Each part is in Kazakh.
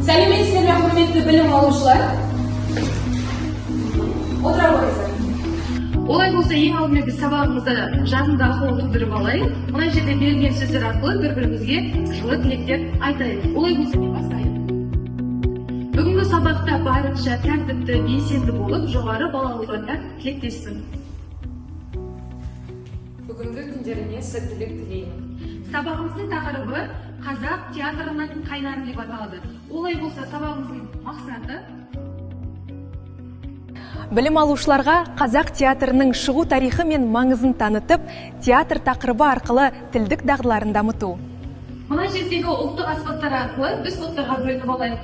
Сәлеметсіздер ме, құрметті білім алушылар? Отыра қойыңыздар. Олай болса, ең алдымен біз сабағымызды жадында ахуал тудырып алайық. Мына жерде берілген сөздер арқылы бір-бірімізге жылы тілектер айтайық. Олай болса, бастайық. Бүгінгі сабақта барынша тәртіпті, белсенді болып, жоғары балалығында тілектеспін. Бүгінгі күндеріне сәттілік тілеймін. Сабағымыздың тақырыбы қазақ театрының қайнары деп аталады. Олай болса, сабағымыздың мақсаты Білім алушыларға қазақ театрының шығу тарихы мен маңызын танытып, театр тақырыбы арқылы тілдік дағдыларын дамыту. Мына жердегі ұлттық аспаптар арқылы біз топтарға бөлініп алайық.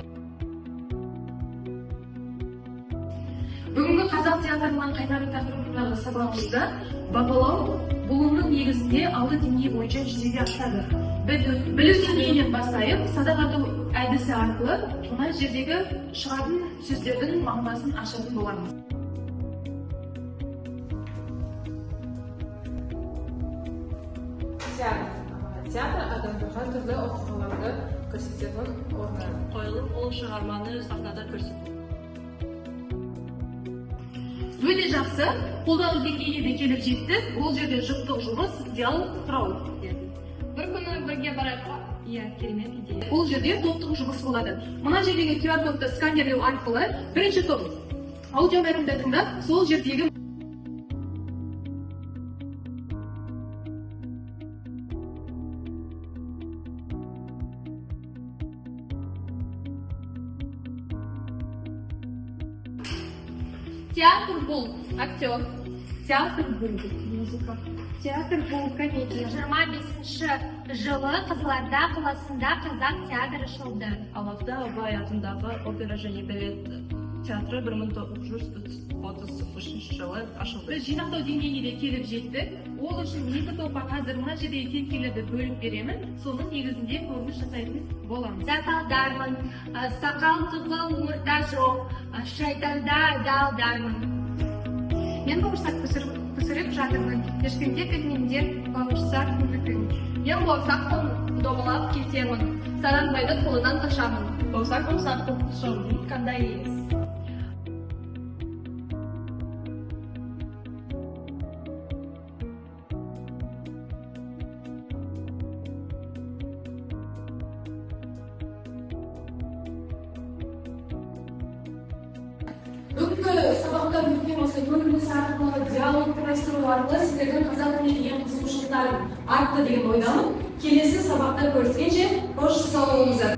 Бүгінгі қазақ театрының қайнары тақырыбындағы сабағымызда бақылау бұлымның негізінде алты деңгей бойынша жүзеге асады. Білу деңгейінен бастайық, садағату әдісі арқылы мына жердегі шығатын сөздердің мағынасын ашатын боламыз. Театр адамдарға түрлі оқиғаларды көрсететін орны. Қойылып, ол шығарманы сахнада көрсету. Өте жақсы, қолдау деңгейіне де келіп жетті. Ол жерде жұптық жұмыс, диалог құрау. Бір күні бірге барайық па? Иә, керемет идея. Ол жерде топтық жұмыс болады. Мына жердегі QR кодты сканерлеу арқылы бірінші топ аудио мәтінді тыңдап, сол жердегі Театр бұл актер. театр бұл музыка. Театр бұл комедия. 25 жылы Қызылорда қаласында қазақ театры ашылды. Алапта Абай атындағы опера және балет театры 1933 жылы ашылды. Біз жинақтау деңгейіне де келіп жеттік. Ол үшін екі топқа қазір мына жердегі кейіпкерлерді бөліп беремін. Соның негізінде көрініс жасайтын боламыз. Сақалдармын, сақал тұқыл мұрта жоқ, шайтанда адалдармын. Мен бауырсақ пісіріп жатырмын. Ешкімге кірмеңдер, бауырсақ мүмкін. Мен бауырсақ домалап кетемін. Саранбайды қолынан қашамын. Бауырсақ қошым, қандай ес. Бүгінгі сабақта өткен осы көрініс арқылы диалог құрастыру арқылы сіздердің қазақ тіліне деген қызығушылықтарың артты деген ойдамын. Келесі сабақта көріскенше қош сау болыңыздар.